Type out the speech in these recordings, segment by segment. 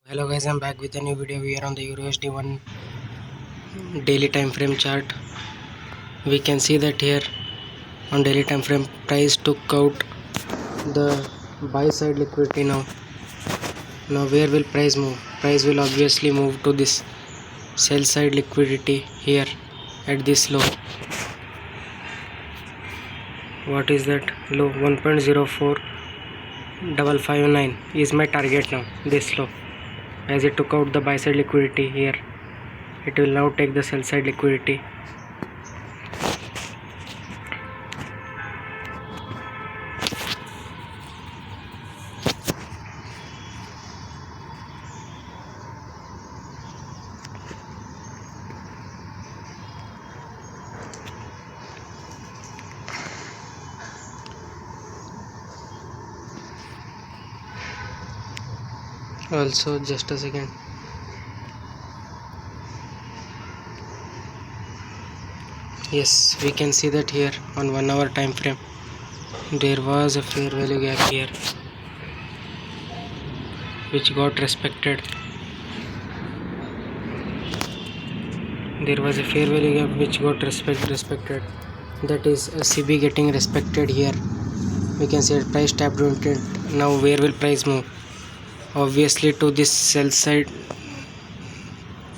Hello guys, I'm back with a new video. We are on the EURUSD 1 daily time frame chart. We can see that here on daily time frame price took out the buy side liquidity now. Now where will price move? Price will obviously move to this sell side liquidity here at this low. What is that low? 1.04559 is my target now, this low. As it took out the buy side liquidity here, it will now take the sell side liquidity. Also, just a second. Yes, we can see that here on 1 hour time frame there was a fair value gap here which got respected. There was a fair value gap which got respected. That is a CB getting respected here. We can see price tapped into it. Now where will price move? Obviously to this sell side,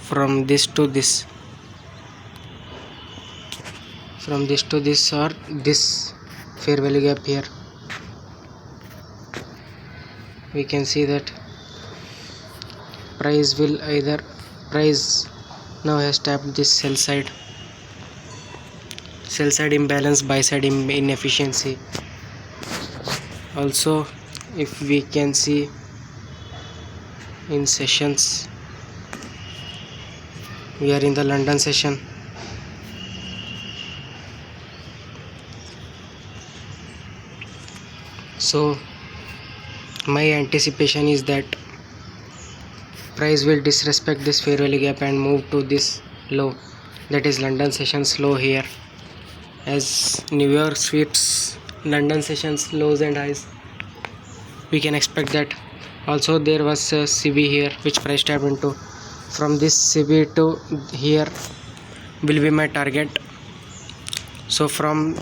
from this to this, or this fair value gap here. We can see that price now has tapped this sell side imbalance, buy side inefficiency. Also, if we can see in sessions, we are in the London session. So my anticipation is that price will disrespect this fair value gap and move to this low, that is London sessions low here. As New York sweeps London sessions lows and highs, we can expect that. Also there was a CB here which price tapped into. From this CB to here will be my target. So from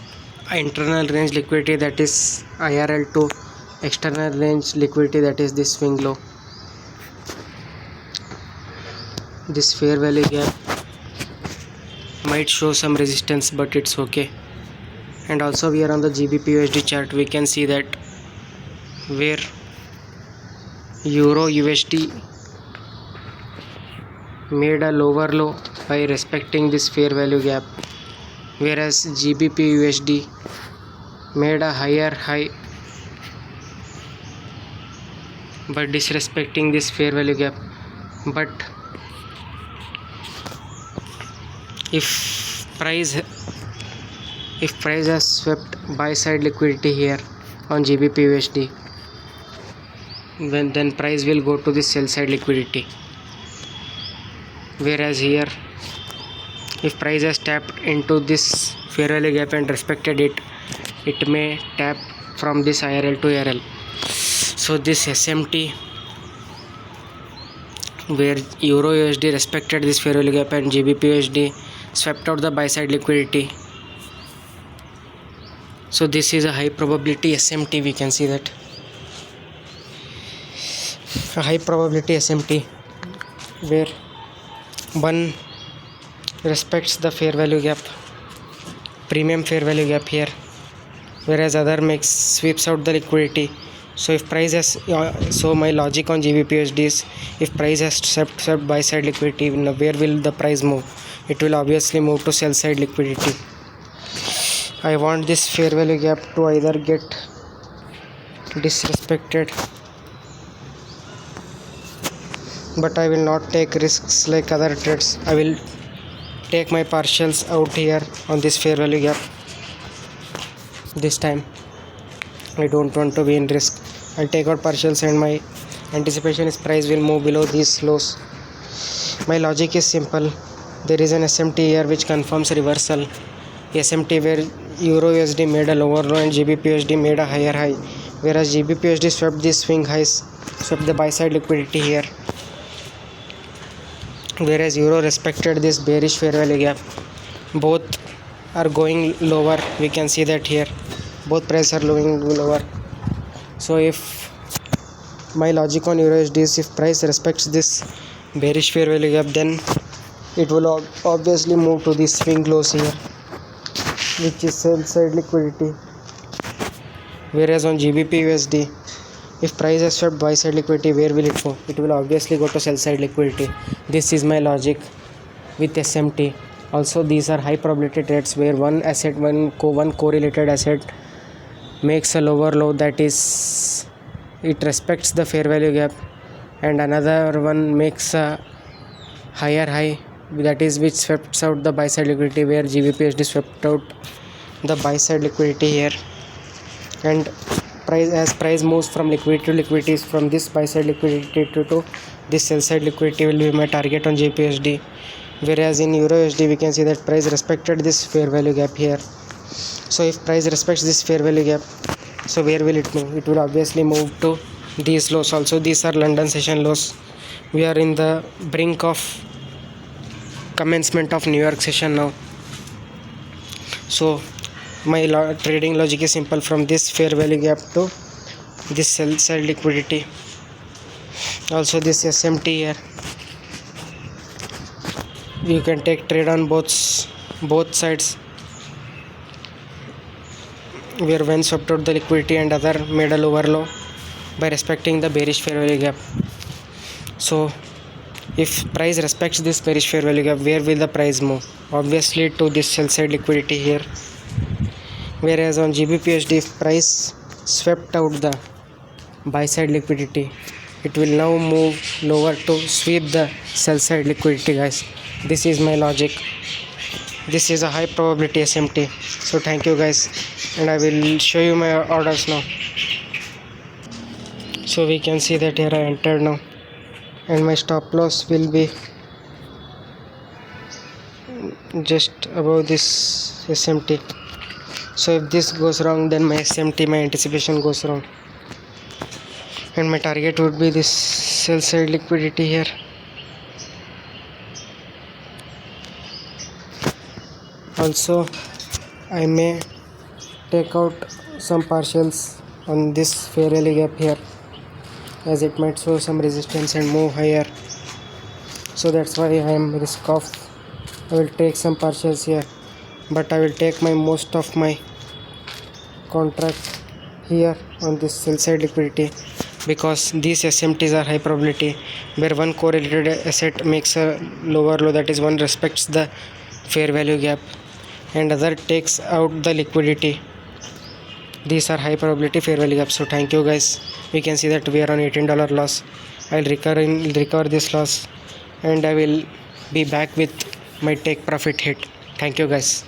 internal range liquidity, that is IRL, to external range liquidity, that is this swing low, this fair value gap might show some resistance, but it's okay. And also we are on the GBP USD chart. We can see that where Euro USD made a lower low by respecting this fair value gap, whereas GBP USD made a higher high by disrespecting this fair value gap. But if price has swept buy side liquidity here on GBP USD, then price will go to the sell side liquidity. Whereas here, if price has tapped into this fair value gap and respected it, it may tap from this IRL to ERL. So this SMT, where Euro USD respected this fair value gap and GBP USD swept out the buy side liquidity, so this is a high probability SMT. We can see that a high probability SMT where one respects the fair value gap, premium fair value gap here, whereas other sweeps out the liquidity. So if price has so my logic on GBP USD is, if price has swept buy side liquidity, where will the price move? It will obviously move to sell side liquidity. I want this fair value gap to either get disrespected, but I will not take risks like other trades. I will take my partials out here on this fair value gap. This time I don't want to be in risk. I'll take out partials, and my anticipation is price will move below these lows. My logic is simple. There is an SMT here which confirms reversal. SMT where Euro USD made a lower low and GBP USD made a higher high, whereas GBP USD swept these swing highs, swept the buy side liquidity here. whereas euro respected this bearish fair value gap. Both are going lower. We can see that here both prices are going lower. So if my logic on euro USD is, if price respects this bearish fair value gap, then it will obviously move to the swing lows here, which is sell side liquidity. Whereas on GBP USD, if price has swept buy side liquidity, where will it go? It will obviously go to sell side liquidity. This is my logic with SMT. Also, these are high probability trades where one correlated asset makes a lower low, that is it respects the fair value gap, and another one makes a higher high, that is which swept out the buy side liquidity, where GBPSD swept out the buy side liquidity here. And price moves from liquidity to liquidity, from this buy side liquidity to this sell side liquidity will be my target on GBPSD. Whereas in euro USD, we can see that price respected this fair value gap here. So if price respects this fair value gap, so where will it move? It will obviously move to these lows. Also, these are London session lows. We are in the brink of commencement of New York session now. So my trading logic is simple: from this fair value gap to this sell side liquidity. Also this SMT here, you can take trade on both sides, where one swept out the liquidity and other made a lower low by respecting the bearish fair value gap. So if price respects this bearish fair value gap, where will the price move? Obviously to this sell side liquidity here. Whereas on GBPSD, if price swept out the buy side liquidity, it will now move lower to sweep the sell side liquidity, guys. This is my logic. This is a high probability SMT. So thank you guys, and I will show you my orders now. So we can see that here I entered now, and my stop loss will be just above this SMT. So if this goes wrong, then my SMT, my anticipation goes wrong, and my target would be this sell side liquidity here. Also, I may take out some partials on this fair value gap here, as it might show some resistance and move higher. So that's why I am risk off. I will take some partials here, but I will take most of my contract here on this sell side liquidity, because these SMTs are high probability, where one correlated asset makes a lower low, that is one respects the fair value gap, and other takes out the liquidity. These are high probability fair value gaps. So thank you guys. We can see that we are on $18 loss. I'll recover this loss, and I will be back with my take profit hit. Thank you guys.